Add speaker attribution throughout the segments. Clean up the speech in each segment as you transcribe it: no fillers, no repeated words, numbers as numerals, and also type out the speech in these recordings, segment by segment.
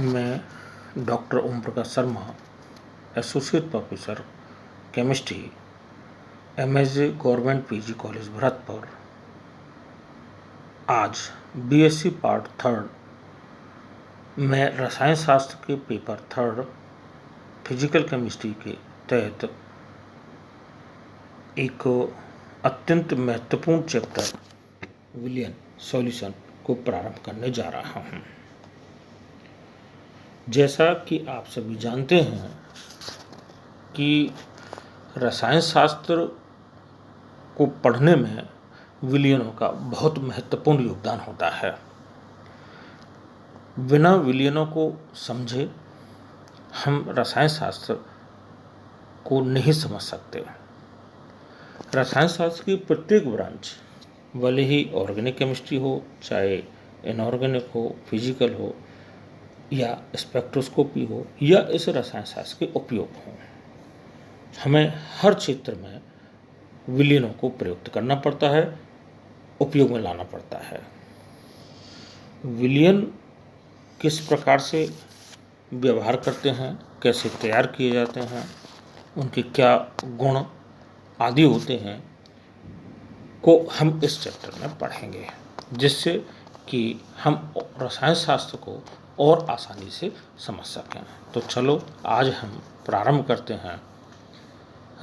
Speaker 1: मैं doctor Om Prakash Sharma, associate professor chemistry, MSJ government PG college Bharatpur, आज BSc part third में रसायन शास्त्र के पेपर थर्ड फिजिकल केमिस्ट्री के तहत एक अत्यंत महत्वपूर्ण चैप्टर विलियन सॉल्यूशन को प्रारंभ करने जा रहा हूँ। जैसा कि आप सभी जानते हैं कि रसायन शास्त्र को पढ़ने में विलियनों का बहुत महत्वपूर्ण योगदान होता है। बिना विलियनों को समझे हम रसायन शास्त्र को नहीं समझ सकते। रसायन शास्त्र की प्रत्येक ब्रांच, भले ही ऑर्गेनिक केमिस्ट्री हो, चाहे इनऑर्गेनिक हो, फिजिकल हो या स्पेक्ट्रोस्कोपी हो या इस रसायन शास्त्र के उपयोग हो, हमें हर क्षेत्र में विलियनों को प्रयुक्त करना पड़ता है, उपयोग में लाना पड़ता है। विलियन किस प्रकार से व्यवहार करते हैं, कैसे तैयार किए जाते हैं, उनके क्या गुण आदि होते हैं को हम इस चैप्टर में पढ़ेंगे, जिससे कि हम रसायन शास्त्र को और आसानी से समझ सकें। तो चलो आज हम प्रारंभ करते हैं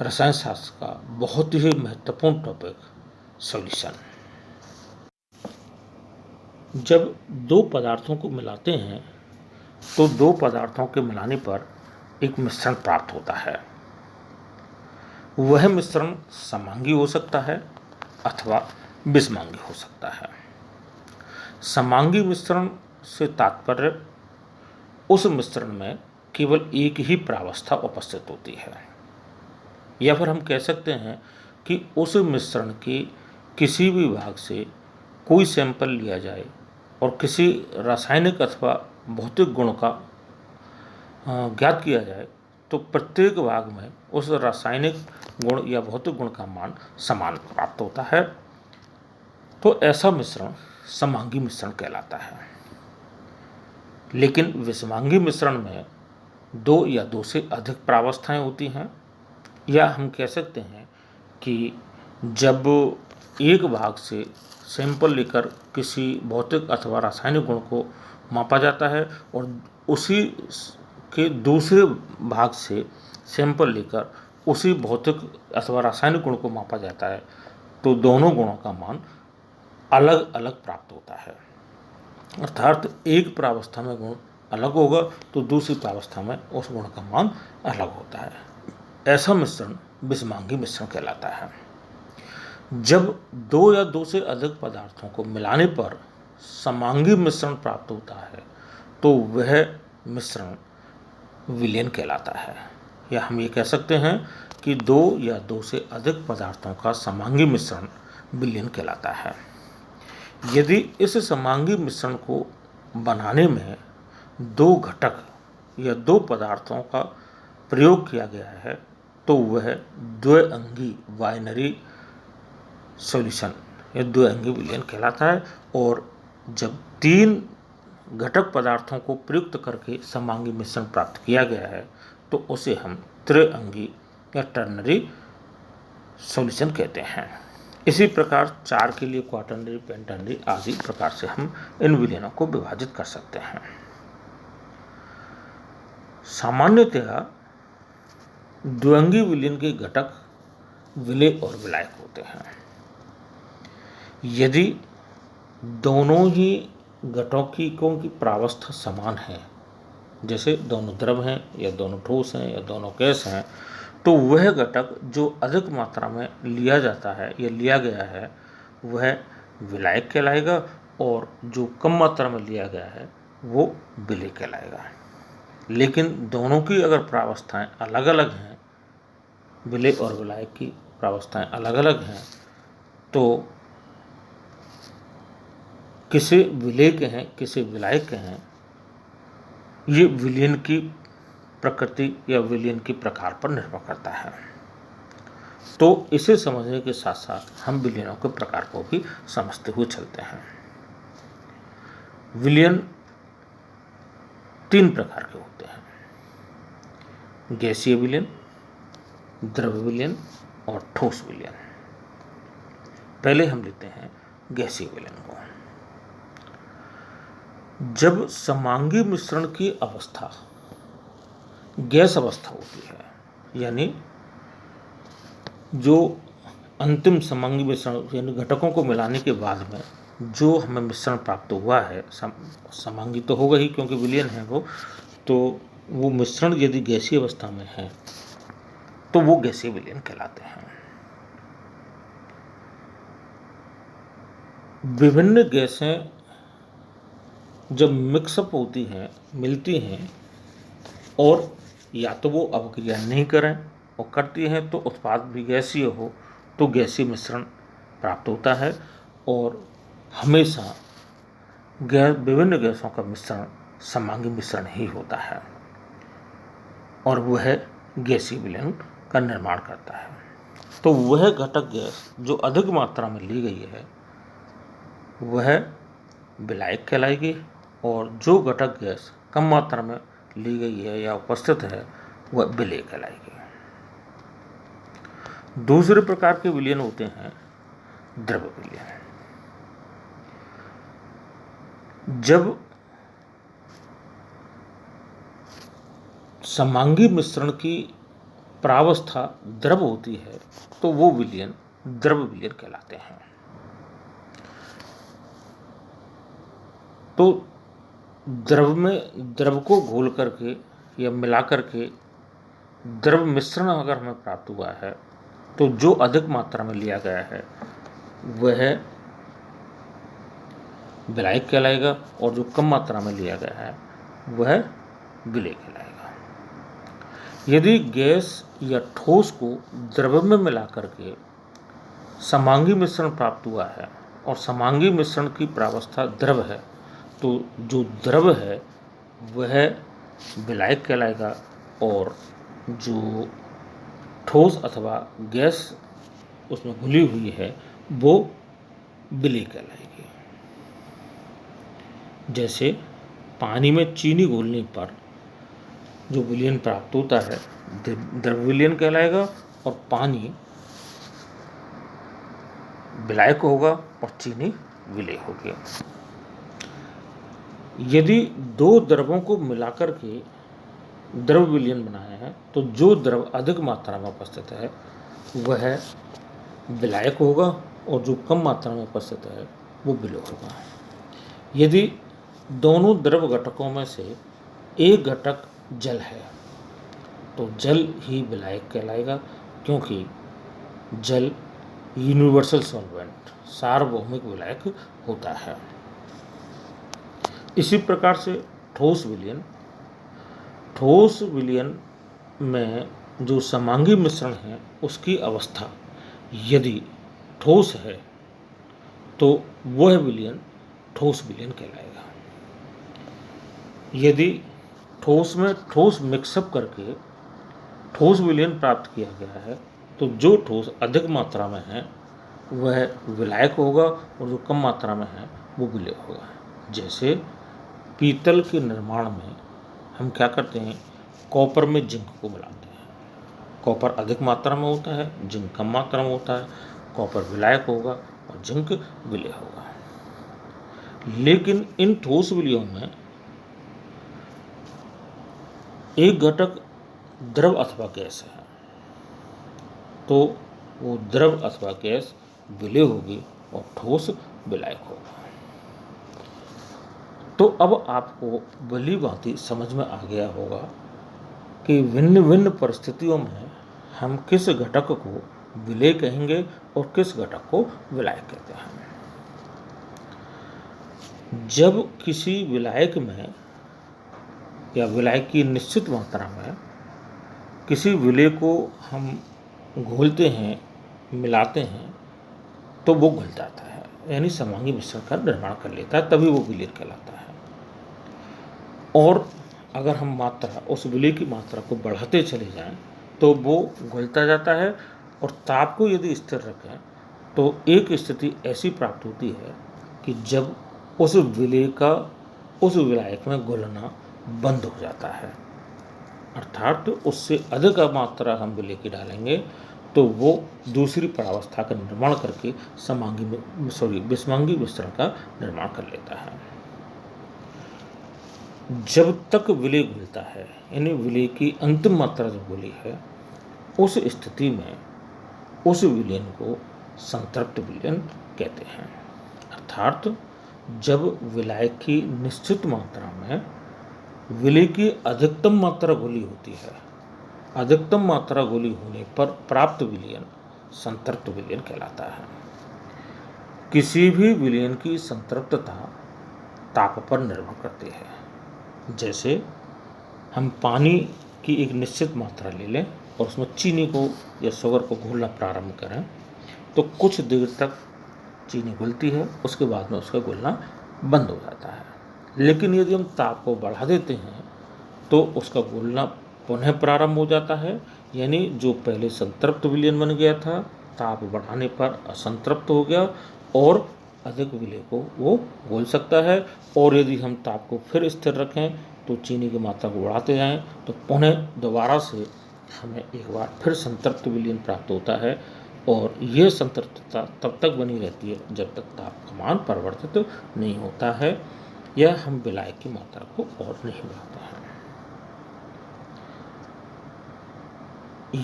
Speaker 1: रसायन शास्त्र का बहुत ही महत्वपूर्ण टॉपिक सॉल्यूशन। जब दो पदार्थों को मिलाते हैं तो दो पदार्थों के मिलाने पर एक मिश्रण प्राप्त होता है। वह मिश्रण समांगी हो सकता है अथवा विषमांगी हो सकता है। समांगी मिश्रण से तात्पर्य उस मिश्रण में केवल एक ही प्रावस्था उपस्थित होती है, या फिर हम कह सकते हैं कि उस मिश्रण के किसी भी भाग से कोई सैंपल लिया जाए और किसी रासायनिक अथवा भौतिक गुण का ज्ञात किया जाए तो प्रत्येक भाग में उस रासायनिक गुण या भौतिक गुण का मान समान प्राप्त होता है। तो ऐसा मिश्रण समांगी मिश्रण कहलाता है। लेकिन विषमांगी मिश्रण में दो या दो से अधिक प्रावस्थाएं होती हैं, या हम कह सकते हैं कि जब एक भाग से सैंपल लेकर किसी भौतिक अथवा रासायनिक गुण को मापा जाता है और उसी के दूसरे भाग से सैंपल लेकर उसी भौतिक अथवा रासायनिक गुण को मापा जाता है, तो दोनों गुणों का मान अलग अलग प्राप्त होता है। अर्थात एक प्रावस्था में गुण अलग होगा तो दूसरी प्रावस्था में उस गुण का मान अलग होता है। ऐसा मिश्रण विषमांगी मिश्रण कहलाता है। जब दो या दो से अधिक पदार्थों को मिलाने पर समांगी मिश्रण प्राप्त होता है तो वह मिश्रण विलयन कहलाता है, या हम ये कह सकते हैं कि दो या दो से अधिक पदार्थों का समांगी मिश्रण विलयन कहलाता है। यदि इस समांगी मिश्रण को बनाने में दो घटक या दो पदार्थों का प्रयोग किया गया है तो वह द्विअंगी बाइनरी सॉल्यूशन या द्विअंगी विलयन कहलाता है। और जब तीन घटक पदार्थों को प्रयुक्त करके समांगी मिश्रण प्राप्त किया गया है तो उसे हम त्रिअंगी या टर्नरी सॉल्यूशन कहते हैं। इसी प्रकार चार के लिए क्वाटर्नरी, पेंटर्नरी आदि प्रकार से हम इन विलयनों को विभाजित कर सकते हैं। सामान्यतया द्विअंगी विलयन के घटक विलेय और विलायक होते हैं। यदि दोनों ही घटकों की प्रावस्था समान है, जैसे दोनों द्रव हैं या दोनों ठोस हैं या दोनों गैस हैं, तो वह घटक जो अधिक मात्रा में लिया जाता है या लिया गया है वह विलायक कहलाएगा, और जो कम मात्रा में लिया गया है वो विलेय कहलाएगा। लेकिन दोनों की अगर प्रावस्थाएं अलग अलग हैं, विलेय और विलायक की प्रावस्थाएं अलग अलग हैं, तो किसे विलेय कहें किसे विलायक कहें, ये विलयन की प्रकृति या विलयन के प्रकार पर निर्भर करता है। तो इसे समझने के साथ साथ हम विलयनों के प्रकार को भी समझते हुए चलते हैं। विलयन तीन प्रकार के होते हैं, गैसीय विलयन, द्रव विलयन और ठोस विलयन। पहले हम लेते हैं गैसीय विलयन को। जब समांगी मिश्रण की अवस्था गैस अवस्था होती है, यानी जो अंतिम समांगी मिश्रण यानी घटकों को मिलाने के बाद में जो हमें मिश्रण प्राप्त हुआ है, समांगी तो होगा ही क्योंकि विलयन है वो, तो वो मिश्रण यदि गैसीय अवस्था में है तो वो गैसीय विलयन कहलाते हैं। विभिन्न गैसें जब मिक्सअप होती हैं, मिलती हैं और या तो वो अवक्रिया नहीं करें और करती हैं तो उत्पाद भी गैसीय हो, तो गैसीय मिश्रण प्राप्त होता है। और हमेशा विभिन्न गैसों का मिश्रण समांगी मिश्रण ही होता है और वह गैसीय विलयन का निर्माण करता है। तो वह घटक गैस जो अधिक मात्रा में ली गई है वह विलायक कहलाएगी और जो घटक गैस कम मात्रा में ली गई है या उपस्थित है वह विलेय कहलाएगी। दूसरे प्रकार के विलयन होते हैं द्रव विलयन। जब समांगी मिश्रण की प्रावस्था द्रव होती है तो वो विलयन द्रव विलयन कहलाते हैं। तो द्रव को घोल करके या मिला करके द्रव मिश्रण अगर हमें प्राप्त हुआ है तो जो अधिक मात्रा में लिया गया है वह विलायक कहलाएगा और जो कम मात्रा में लिया गया है वह विलेय कहलाएगा। यदि गैस या ठोस को द्रव में मिला करके समांगी मिश्रण प्राप्त हुआ है और समांगी मिश्रण की प्रावस्था द्रव है तो जो द्रव है वह विलायक कहलाएगा और जो ठोस अथवा गैस उसमें घुली हुई है वो विलेय कहलाएगी। जैसे पानी में चीनी घोलने पर जो विलयन प्राप्त होता है द्रव विलयन कहलाएगा और पानी विलायक होगा और चीनी विलेय होगी। यदि दो द्रवों को मिलाकर के द्रव विलयन बनाया है तो जो द्रव अधिक मात्रा में उपस्थित है वह विलायक होगा और जो कम मात्रा में उपस्थित है वो विलेय होगा। यदि दोनों द्रव घटकों में से एक घटक जल है तो जल ही विलायक कहलाएगा क्योंकि जल यूनिवर्सल सॉल्वेंट सार्वभौमिक विलायक होता है। इसी प्रकार से ठोस विलयन में जो समांगी मिश्रण है उसकी अवस्था यदि ठोस है तो वह विलयन ठोस विलयन कहलाएगा। यदि ठोस में ठोस मिक्सअप करके ठोस विलयन प्राप्त किया गया है तो जो ठोस अधिक मात्रा में है वह विलायक होगा और जो कम मात्रा में है वो विलेय होगा। जैसे पीतल के निर्माण में हम क्या करते हैं, कॉपर में जिंक को मिलाते हैं। कॉपर अधिक मात्रा में होता है, जिंक कम मात्रा में होता है, कॉपर विलायक होगा और जिंक विलेय होगा। लेकिन इन ठोस विलयों में एक घटक द्रव अथवा गैस है तो वो द्रव अथवा गैस विलेय होगी और ठोस विलायक होगा। तो अब आपको भली भांति समझ में आ गया होगा कि भिन्न भिन्न परिस्थितियों में हम किस घटक को विलेय कहेंगे और किस घटक को विलायक कहते हैं। जब किसी विलायक में या विलायक की निश्चित मात्रा में किसी विलेय को हम घोलते हैं, मिलाते हैं तो वो घुल जाता है, यानी समांगी मिश्रण का निर्माण कर लेता है, तभी वो विलेय कहलाता है। और अगर हम मात्रा उस विलेय की मात्रा को बढ़ाते चले जाएं तो वो घुलता जाता है और ताप को यदि स्थिर रखें तो एक स्थिति ऐसी प्राप्त होती है कि जब उस विलेय का उस विलायक में घुलना बंद हो जाता है, अर्थात उससे अधिक मात्रा हम विलेय की डालेंगे तो वो दूसरी परावस्था का निर्माण करके विषमांगी मिश्रण का निर्माण कर लेता है। जब तक विलेय घुलता है, यानी विलेय की अंतिम मात्रा जब घुली है, उस स्थिति में उस विलयन को संतृप्त विलयन कहते हैं। अर्थात जब विलायक की निश्चित मात्रा में विलेय की अधिकतम मात्रा घुली होती है, अधिकतम मात्रा घुली होने पर प्राप्त विलयन संतृप्त विलयन कहलाता है। किसी भी विलयन की संतृप्तता ताप पर निर्भर करती है। जैसे हम पानी की एक निश्चित मात्रा ले लें और उसमें चीनी को या शुगर को घोलना प्रारंभ करें, तो कुछ देर तक चीनी घुलती है, उसके बाद में उसका घुलना बंद हो जाता है। लेकिन यदि हम ताप को बढ़ा देते हैं तो उसका घुलना पुनः प्रारंभ हो जाता है, यानी जो पहले संतृप्त विलयन बन गया था, ताप बढ़ाने पर असंतृप्त हो गया और अधिक विलय को वो घोल सकता है। और यदि हम ताप को फिर स्थिर रखें तो चीनी की मात्रा को बढ़ाते जाएं तो पुनः दोबारा से हमें एक बार फिर संतृप्त विलयन प्राप्त होता है। और यह संतृप्तता तब तक बनी रहती है जब तक ताप का मान परिवर्तित नहीं होता है या हम विलायक की मात्रा को और नहीं बढ़ाते हैं।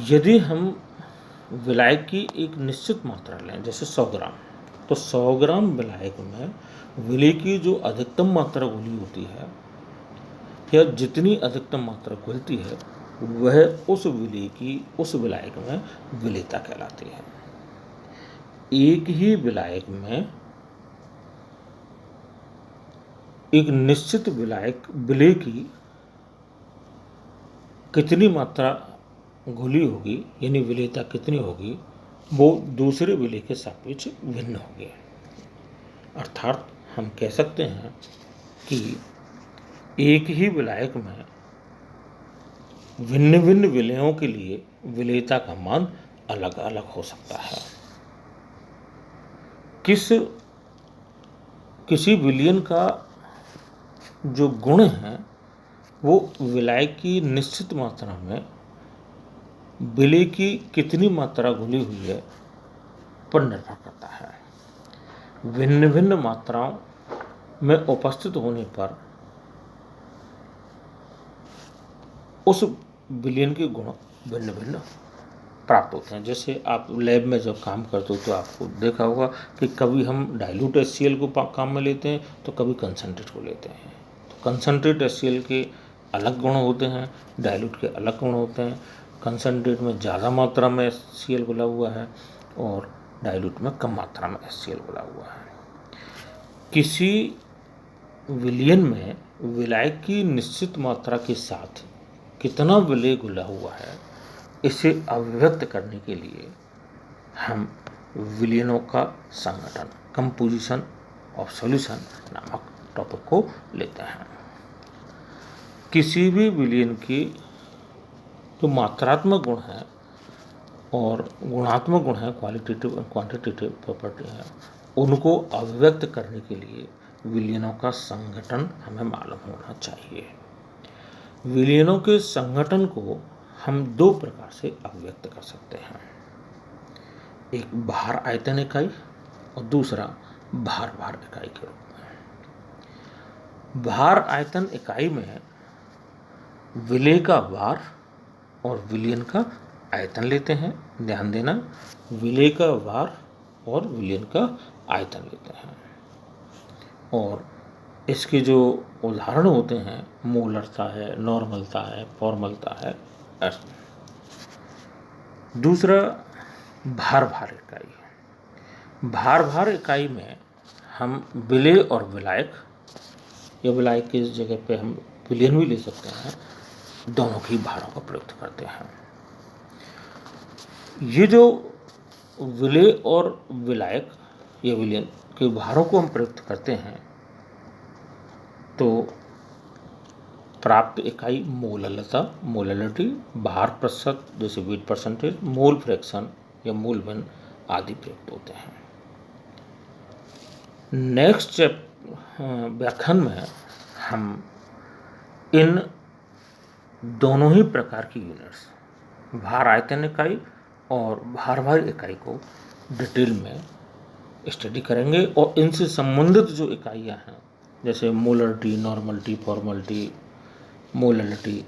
Speaker 1: यदि हम विलायक की एक निश्चित मात्रा लें, जैसे 100 ग्राम, तो 100 ग्राम विलायक में विलेय की जो अधिकतम मात्रा घुली होती है या जितनी अधिकतम मात्रा घुलती है वह उस विलेय की उस विलायक में विलेयता कहलाती है। एक ही विलायक में एक निश्चित विलेय की कितनी मात्रा घुली होगी, यानी विलेयता कितनी होगी, वो दूसरे विलेय के सापेक्ष भिन्न होगी। अर्थात हम कह सकते हैं कि एक ही विलायक में भिन्न भिन्न विलेयों के लिए विलेयता का मान अलग अलग हो सकता है। किसी विलयन का जो गुण है वो विलायक की निश्चित मात्रा में विलेय की कितनी मात्रा घुली हुई है पर निर्भर करता है। भिन्न भिन्न मात्राओं में उपस्थित होने पर उस विलयन के गुण भिन्न भिन्न प्राप्त होते हैं। जैसे आप लैब में जब काम करते हो तो आपको देखा होगा कि कभी हम डाइल्यूट HCl को काम में लेते हैं तो कभी कंसनट्रेट को लेते हैं। तो कंसनट्रेट HCl के अलग गुण होते हैं, डाइल्यूट के अलग गुण होते हैं। कंसनट्रेट में ज़्यादा मात्रा में HCl घुला हुआ है और डाइल्यूट में कम मात्रा में HCl घुला हुआ है। किसी विलयन में विलायक की निश्चित मात्रा के साथ कितना विलेय घुला हुआ है, इसे अभिव्यक्त करने के लिए हम विलयनों का संगठन, कंपोजिशन ऑफ सॉल्यूशन नामक टॉपिक को लेते हैं। किसी भी विलयन की जो मात्रात्मक गुण है और गुणात्मक गुण है, क्वालिटेटिव और क्वांटिटेटिव प्रॉपर्टी है, उनको अभिव्यक्त करने के लिए विलयनों का संगठन हमें मालूम होना चाहिए। विलयनों के संगठन को हम दो प्रकार से अभिव्यक्त कर सकते हैं, एक भार आयतन इकाई और दूसरा भार इकाई के रूप में। भार आयतन इकाई में विलेय का भार और विलयन का आयतन लेते हैं। ध्यान देना, विलेय का भार और विलयन का आयतन लेते हैं। और इसके जो उदाहरण होते हैं, मोलरता है, नॉर्मलता है, फॉर्मलता है। दूसरा भार इकाई है। भार इकाई में हम विलेय और विलायक या विलायक की जगह पे हम विलयन भी ले सकते हैं, दोनों की भारों का प्रयुक्त करते हैं। ये जो विलेय और विलायक या विलयन के भारों को हम प्रयुक्त करते हैं तो प्राप्त इकाई मोललता, मोललिटी, भार प्रतिशत जैसे वेट परसेंटेज, मोल फ्रैक्शन या मोल वन आदि प्रयुक्त होते हैं। नेक्स्ट व्याख्यान में हम इन दोनों ही प्रकार की यूनिट्स, भार आयतन इकाई और भारवाही इकाई को डिटेल में स्टडी करेंगे और इनसे संबंधित जो इकाइयाँ हैं जैसे मोलरिटी, नॉर्मलिटी, फॉर्मलिटी, मोललिटी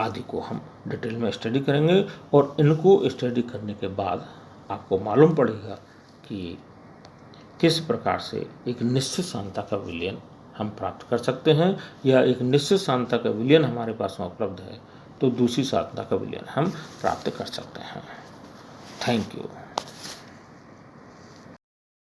Speaker 1: आदि को हम डिटेल में स्टडी करेंगे। और इनको स्टडी करने के बाद आपको मालूम पड़ेगा कि किस प्रकार से एक निश्चित सांद्रता का विलयन हम प्राप्त कर सकते हैं, या एक निश्चित सांद्रता का विलयन हमारे पास में उपलब्ध है तो दूसरी सांद्रता का विलयन हम प्राप्त कर सकते हैं। Thank you.